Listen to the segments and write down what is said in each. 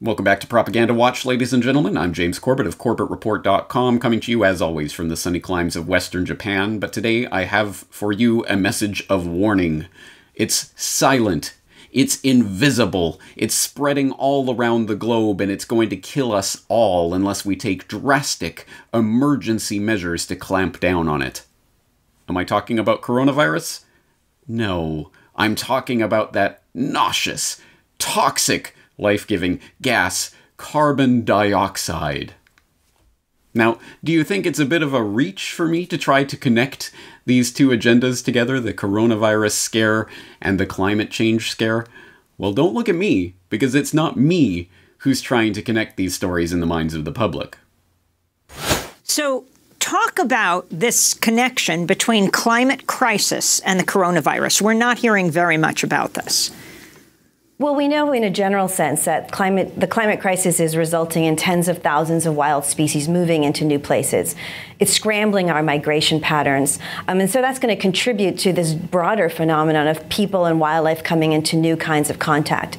Welcome back to Propaganda Watch, ladies and gentlemen. I'm James Corbett of corbettreport.com, coming to you, as always, from the sunny climes of Western Japan. But today I have for you a message of warning. It's silent. It's invisible. It's spreading all around the globe, and it's going to kill us all unless we take drastic emergency measures to clamp down on it. Am I talking about coronavirus? No. I'm talking about that nauseous, toxic, life-giving gas, carbon dioxide. Now, do you think it's a bit of a reach for me to try to connect these two agendas together, the coronavirus scare and the climate change scare? Well, don't look at me, because it's not me who's trying to connect these stories in the minds of the public. So, talk about this connection between climate crisis and the coronavirus. We're not hearing very much about this. Well, we know in a general sense that the climate crisis is resulting in tens of thousands of wild species moving into new places. It's scrambling our migration patterns. And so that's going to contribute to this broader phenomenon of people and wildlife coming into new kinds of contact.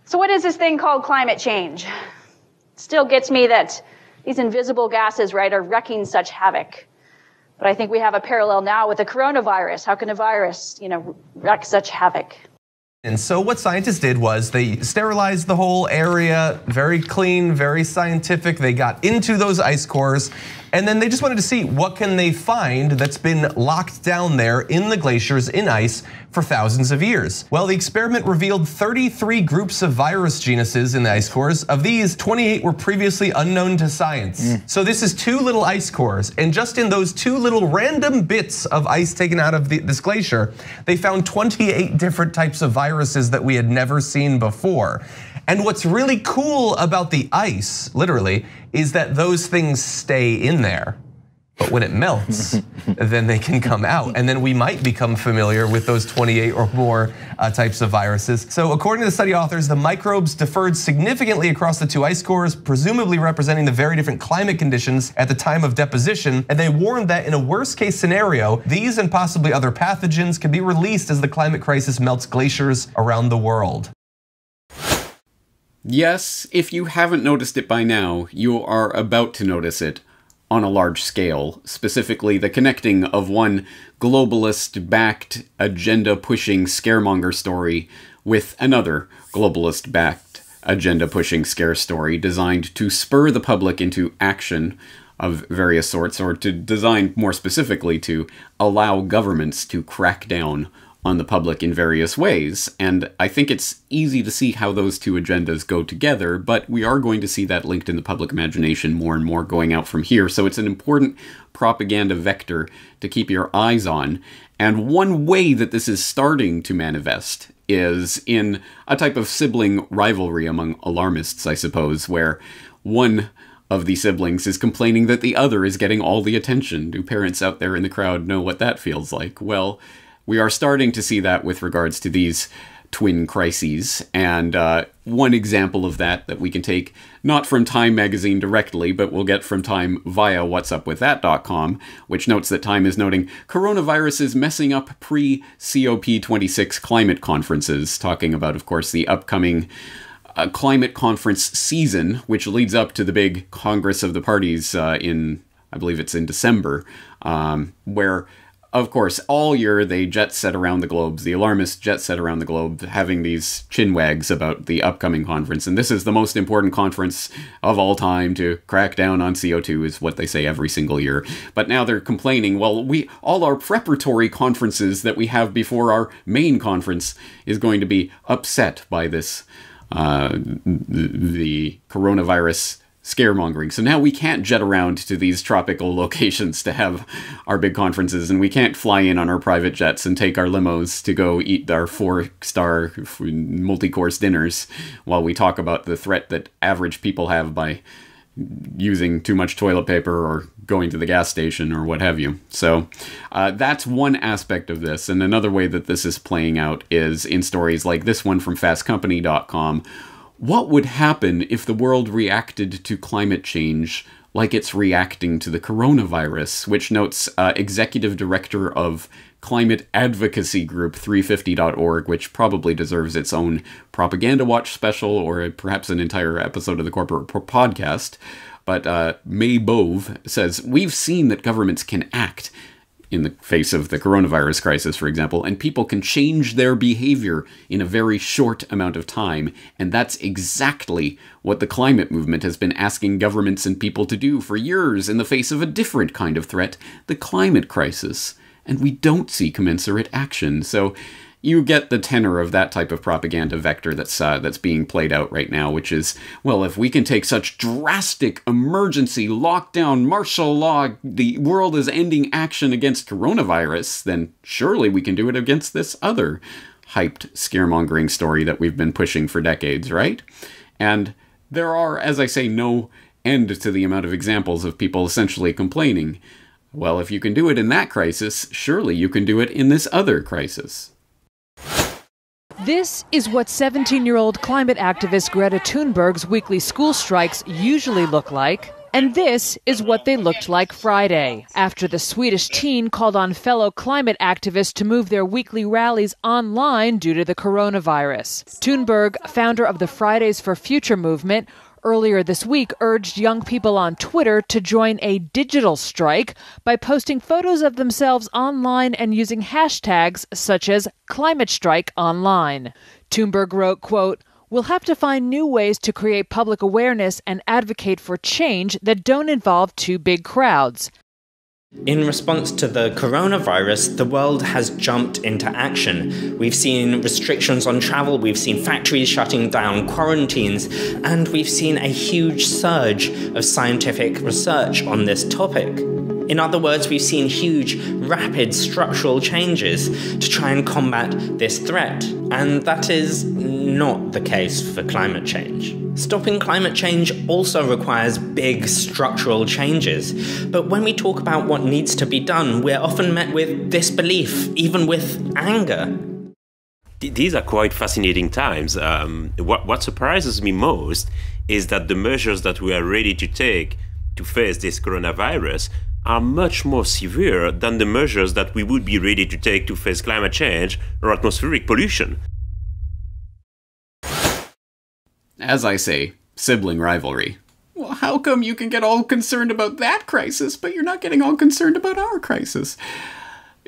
So what is this thing called climate change? It still gets me that these invisible gases, right, are wreaking such havoc. But I think we have a parallel now with the coronavirus. How can a virus, wreak such havoc? And so what scientists did was they sterilized the whole area, very clean, very scientific. They got into those ice cores, and then they just wanted to see what can they find that's been locked down there in the glaciers in ice for thousands of years. Well, the experiment revealed 33 groups of virus genuses in the ice cores. Of these, 28 were previously unknown to science. So this is 2 little ice cores, and just in those 2 little random bits of ice taken out of this glacier, they found 28 different types of viruses that we had never seen before. And what's really cool about the ice, literally, is that those things stay in there. But when it melts, then they can come out. And then we might become familiar with those 28 or more types of viruses. So according to the study authors, the microbes differed significantly across the 2 ice cores, presumably representing the very different climate conditions at the time of deposition. And they warned that in a worst case scenario, these and possibly other pathogens can be released as the climate crisis melts glaciers around the world. Yes, if you haven't noticed it by now, you are about to notice it on a large scale, specifically the connecting of one globalist-backed, agenda-pushing scaremonger story with another globalist-backed, agenda-pushing scare story designed to spur the public into action of various sorts, or to design more specifically to allow governments to crack down on the public in various ways. And I think it's easy to see how those two agendas go together, but we are going to see that linked in the public imagination more and more going out from here. So it's an important propaganda vector to keep your eyes on. And one way that this is starting to manifest is in a type of sibling rivalry among alarmists, I suppose, where one of the siblings is complaining that the other is getting all the attention. Do parents out there in the crowd know what that feels like? Well, we are starting to see that with regards to these twin crises, and one example of that we can take not from Time magazine directly, but we'll get from Time via whatsupwiththat.com, which notes that Time is noting coronavirus is messing up pre-COP26 climate conferences, talking about, of course, the upcoming climate conference season, which leads up to the big Congress of the Parties in, I believe it's in December, where, of course, all year they jet set around the globe, the alarmists jet set around the globe, having these chinwags about the upcoming conference. And this is the most important conference of all time to crack down on CO2, is what they say every single year. But now they're complaining, well, all our preparatory conferences that we have before our main conference is going to be upset by this, the coronavirus scaremongering. So now we can't jet around to these tropical locations to have our big conferences, and we can't fly in on our private jets and take our limos to go eat our 4-star multi-course dinners while we talk about the threat that average people have by using too much toilet paper or going to the gas station or what have you. So that's one aspect of this. And another way that this is playing out is in stories like this one from fastcompany.com. What would happen if the world reacted to climate change like it's reacting to the coronavirus, which notes Executive Director of Climate Advocacy Group 350.org, which probably deserves its own Propaganda Watch special or perhaps an entire episode of the Corporate Report podcast. But May Bove says, we've seen that governments can act in the face of the coronavirus crisis, for example, and people can change their behavior in a very short amount of time. And that's exactly what the climate movement has been asking governments and people to do for years in the face of a different kind of threat, the climate crisis. And we don't see commensurate action. So you get the tenor of that type of propaganda vector that's being played out right now, which is, well, if we can take such drastic emergency lockdown, martial law, the world is ending action against coronavirus, then surely we can do it against this other hyped scaremongering story that we've been pushing for decades, right? And there are, as I say, no end to the amount of examples of people essentially complaining, well, if you can do it in that crisis, surely you can do it in this other crisis. This is what 17-year-old climate activist Greta Thunberg's weekly school strikes usually look like. And this is what they looked like Friday, after the Swedish teen called on fellow climate activists to move their weekly rallies online due to the coronavirus. Thunberg, founder of the Fridays for Future movement, earlier this week urged young people on Twitter to join a digital strike by posting photos of themselves online and using hashtags such as #ClimateStrikeOnline. Thunberg wrote, quote, "We'll have to find new ways to create public awareness and advocate for change that don't involve too big crowds." In response to the coronavirus, the world has jumped into action. We've seen restrictions on travel, we've seen factories shutting down, quarantines, and we've seen a huge surge of scientific research on this topic. In other words, we've seen huge, rapid structural changes to try and combat this threat. And that is not the case for climate change. Stopping climate change also requires big structural changes. But when we talk about what needs to be done, we're often met with disbelief, even with anger. These are quite fascinating times. What surprises me most is that the measures that we are ready to take to face this coronavirus are much more severe than the measures that we would be ready to take to face climate change or atmospheric pollution. As I say, sibling rivalry. Well, how come you can get all concerned about that crisis, but you're not getting all concerned about our crisis?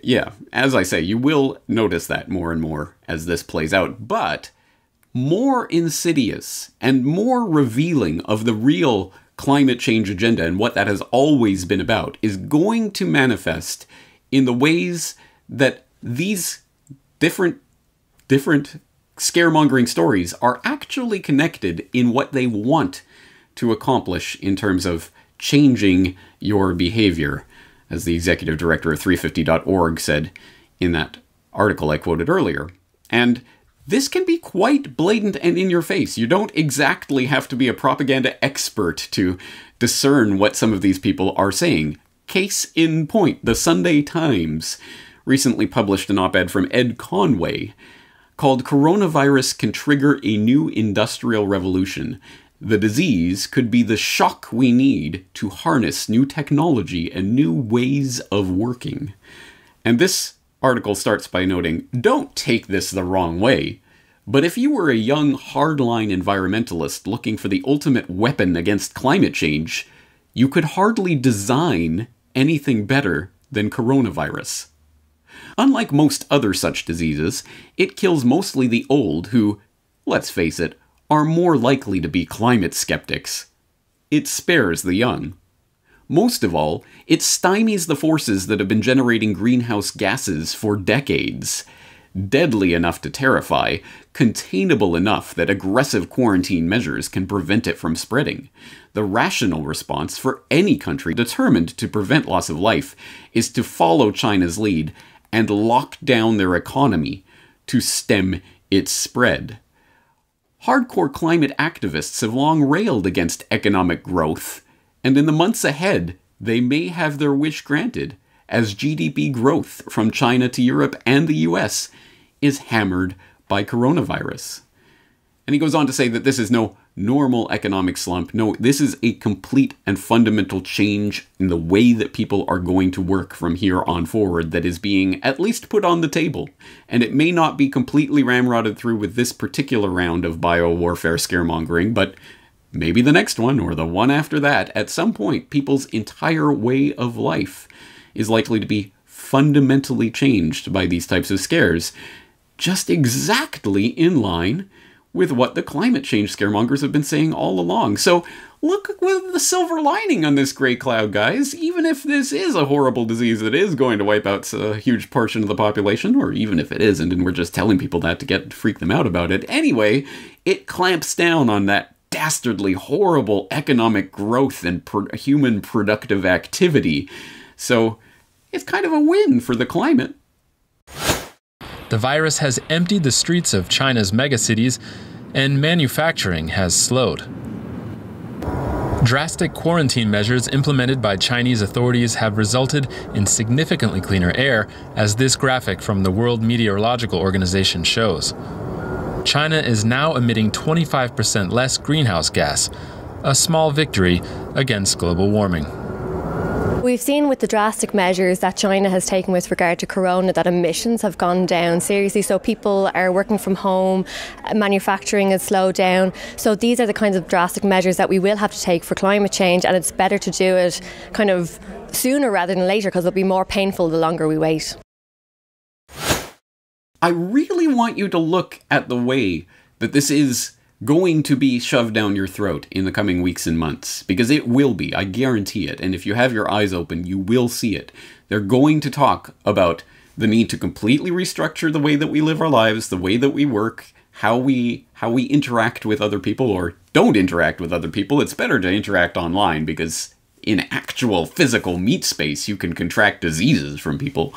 Yeah, as I say, you will notice that more and more as this plays out, but more insidious and more revealing of the real climate change agenda and what that has always been about is going to manifest in the ways that these different scaremongering stories are actually connected in what they want to accomplish in terms of changing your behavior, as the executive director of 350.org said in that article I quoted earlier. And this can be quite blatant and in your face. You don't exactly have to be a propaganda expert to discern what some of these people are saying. Case in point, the Sunday Times recently published an op-ed from Ed Conway called "Coronavirus Can Trigger a New Industrial Revolution. The disease could be the shock we need to harness new technology and new ways of working." And this article starts by noting, don't take this the wrong way, but if you were a young hardline environmentalist looking for the ultimate weapon against climate change, you could hardly design anything better than coronavirus. Unlike most other such diseases, it kills mostly the old who, let's face it, are more likely to be climate skeptics. It spares the young. Most of all, it stymies the forces that have been generating greenhouse gases for decades. Deadly enough to terrify, containable enough that aggressive quarantine measures can prevent it from spreading. The rational response for any country determined to prevent loss of life is to follow China's lead and lock down their economy to stem its spread. Hardcore climate activists have long railed against economic growth, and in the months ahead, they may have their wish granted, as GDP growth from China to Europe and the US is hammered by coronavirus. And he goes on to say that this is no normal economic slump. No, this is a complete and fundamental change in the way that people are going to work from here on forward that is being at least put on the table. And it may not be completely ramrodded through with this particular round of biowarfare scaremongering, but maybe the next one or the one after that, at some point, people's entire way of life is likely to be fundamentally changed by these types of scares, just exactly in line with what the climate change scaremongers have been saying all along. So look with the silver lining on this gray cloud, guys. Even if this is a horrible disease that is going to wipe out a huge portion of the population, or even if it isn't, and we're just telling people that to freak them out about it, anyway, it clamps down on that dastardly, horrible economic growth and human productive activity. So it's kind of a win for the climate. The virus has emptied the streets of China's megacities, and manufacturing has slowed. Drastic quarantine measures implemented by Chinese authorities have resulted in significantly cleaner air, as this graphic from the World Meteorological Organization shows. China is now emitting 25% less greenhouse gas, a small victory against global warming. We've seen with the drastic measures that China has taken with regard to corona that emissions have gone down seriously. So people are working from home, manufacturing has slowed down. So these are the kinds of drastic measures that we will have to take for climate change, and it's better to do it kind of sooner rather than later, because it'll be more painful the longer we wait. I really want you to look at the way that this is going to be shoved down your throat in the coming weeks and months, because it will be, I guarantee it. And if you have your eyes open, you will see it. They're going to talk about the need to completely restructure the way that we live our lives, the way that we work, how we interact with other people, or don't interact with other people. It's better to interact online, because in actual physical meat space, you can contract diseases from people.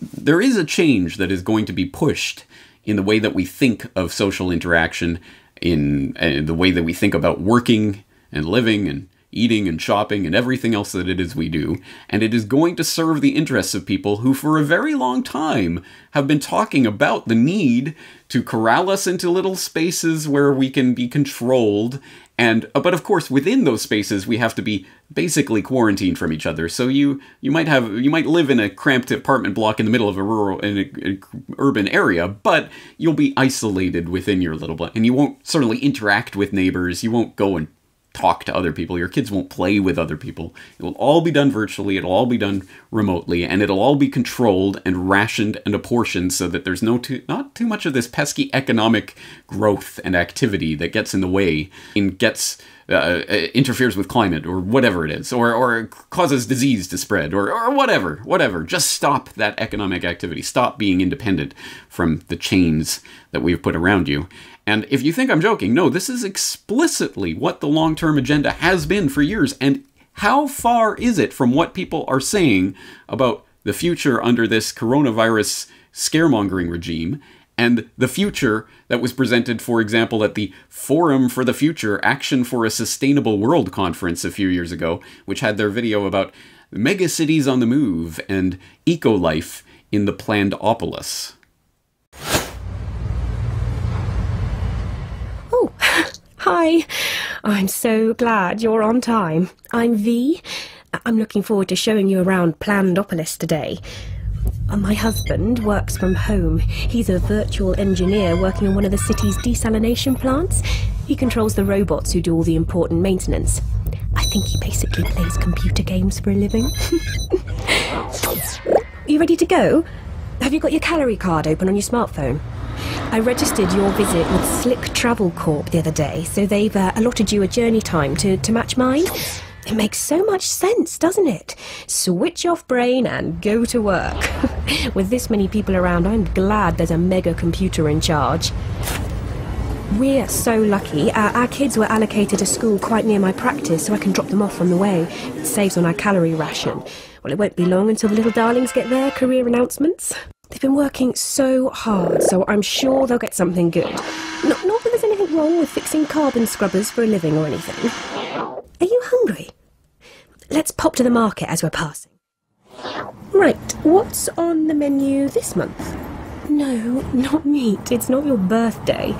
There is a change that is going to be pushed in the way that we think of social interaction, in the way that we think about working and living and eating and shopping and everything else that it is we do. And it is going to serve the interests of people who for a very long time have been talking about the need to corral us into little spaces where we can be controlled. And but of course, within those spaces, we have to be basically quarantined from each other. So you might live in a cramped apartment block in the middle of an urban area, but you'll be isolated within your little block, and you won't certainly interact with neighbors. You won't go and talk to other people. Your kids won't play with other people. It will all be done virtually. It'll all be done remotely, and it'll all be controlled and rationed and apportioned so that there's not too much of this pesky economic growth and activity that gets in the way and interferes with climate or whatever it is, or causes disease to spread or whatever. Just stop that economic activity. Stop being independent from the chains that we've put around you. And if you think I'm joking, no, this is explicitly what the long-term agenda has been for years. And how far is it from what people are saying about the future under this coronavirus scaremongering regime, and the future that was presented, for example, at the Forum for the Future Action for a Sustainable World conference a few years ago, which had their video about megacities on the move and eco-life in the Plandopolis. Oh, hi. I'm so glad you're on time. I'm V. I'm looking forward to showing you around Plandopolis today. My husband works from home. He's a virtual engineer working on one of the city's desalination plants. He controls the robots who do all the important maintenance. I think he basically plays computer games for a living. You ready to go? Have you got your calorie card open on your smartphone? I registered your visit with Slick Travel Corp the other day, so they've allotted you a journey time to match mine. It makes so much sense, doesn't it? Switch off brain and go to work. With this many people around, I'm glad there's a mega computer in charge. We're so lucky. Our kids were allocated a school quite near my practice, so I can drop them off on the way. It saves on our calorie ration. Well, it won't be long until the little darlings get their career announcements. They've been working so hard, so I'm sure they'll get something good. Not that there's anything wrong with fixing carbon scrubbers for a living or anything. Are you hungry? Let's pop to the market as we're passing. Right, what's on the menu this month? No, not meat. It's not your birthday.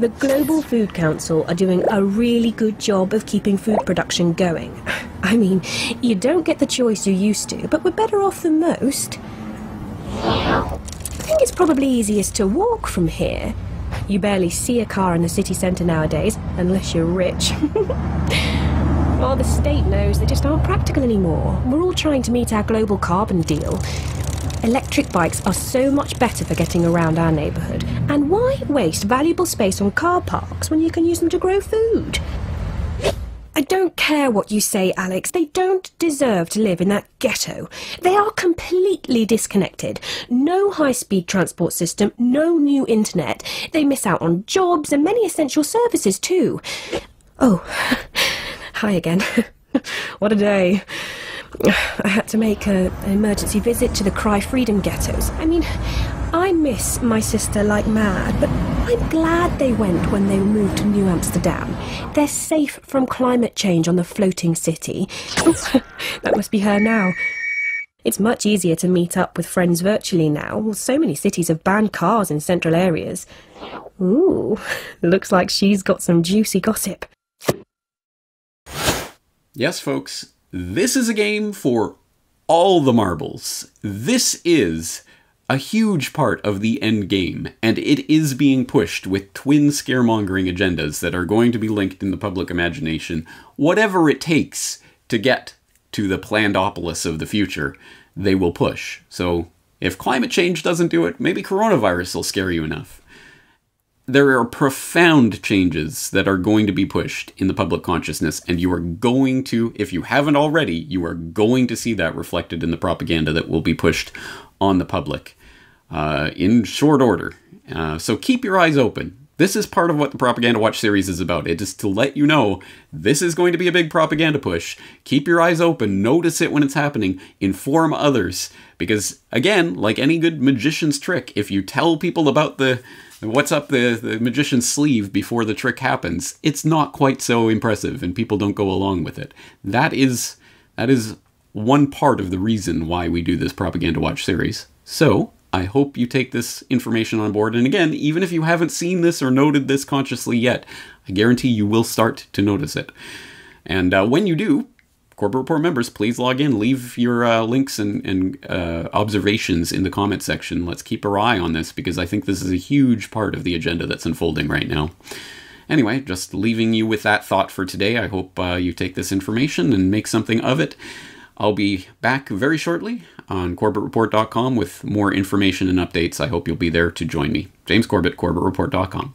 The Global Food Council are doing a really good job of keeping food production going. I mean, you don't get the choice you used to, but we're better off than most. I think it's probably easiest to walk from here. You barely see a car in the city centre nowadays, unless you're rich. Well, the state knows they just aren't practical anymore. We're all trying to meet our global carbon deal. Electric bikes are so much better for getting around our neighbourhood. And why waste valuable space on car parks when you can use them to grow food? I don't care what you say, Alex. They don't deserve to live in that ghetto. They are completely disconnected. No high-speed transport system, no new internet. They miss out on jobs and many essential services too. Oh, hi again. What a day. I had to make an emergency visit to the Cry Freedom ghettos. I mean, I miss my sister like mad, but I'm glad they went when they moved to New Amsterdam. They're safe from climate change on the floating city. That must be her now. It's much easier to meet up with friends virtually now. So many cities have banned cars in central areas. Ooh, looks like she's got some juicy gossip. Yes, folks. This is a game for all the marbles. This is a huge part of the end game, and it is being pushed with twin scaremongering agendas that are going to be linked in the public imagination. Whatever it takes to get to the Plandopolis of the future, they will push. So if climate change doesn't do it, maybe coronavirus will scare you enough. There are profound changes that are going to be pushed in the public consciousness, and you are going to, if you haven't already, you are going to see that reflected in the propaganda that will be pushed on the public in short order. So keep your eyes open. This is part of what the Propaganda Watch series is about. It is to let you know this is going to be a big propaganda push. Keep your eyes open. Notice it when it's happening. Inform others. Because, again, like any good magician's trick, if you tell people about what's up the magician's sleeve before the trick happens, it's not quite so impressive and people don't go along with it. That is one part of the reason why we do this Propaganda Watch series. So I hope you take this information on board. And again, even if you haven't seen this or noted this consciously yet, I guarantee you will start to notice it. And when you do, Corbett Report members, please log in, leave your links and observations in the comment section. Let's keep our eye on this because I think this is a huge part of the agenda that's unfolding right now. Anyway, just leaving you with that thought for today. I hope you take this information and make something of it. I'll be back very shortly on corbettreport.com with more information and updates. I hope you'll be there to join me. James Corbett, corbettreport.com.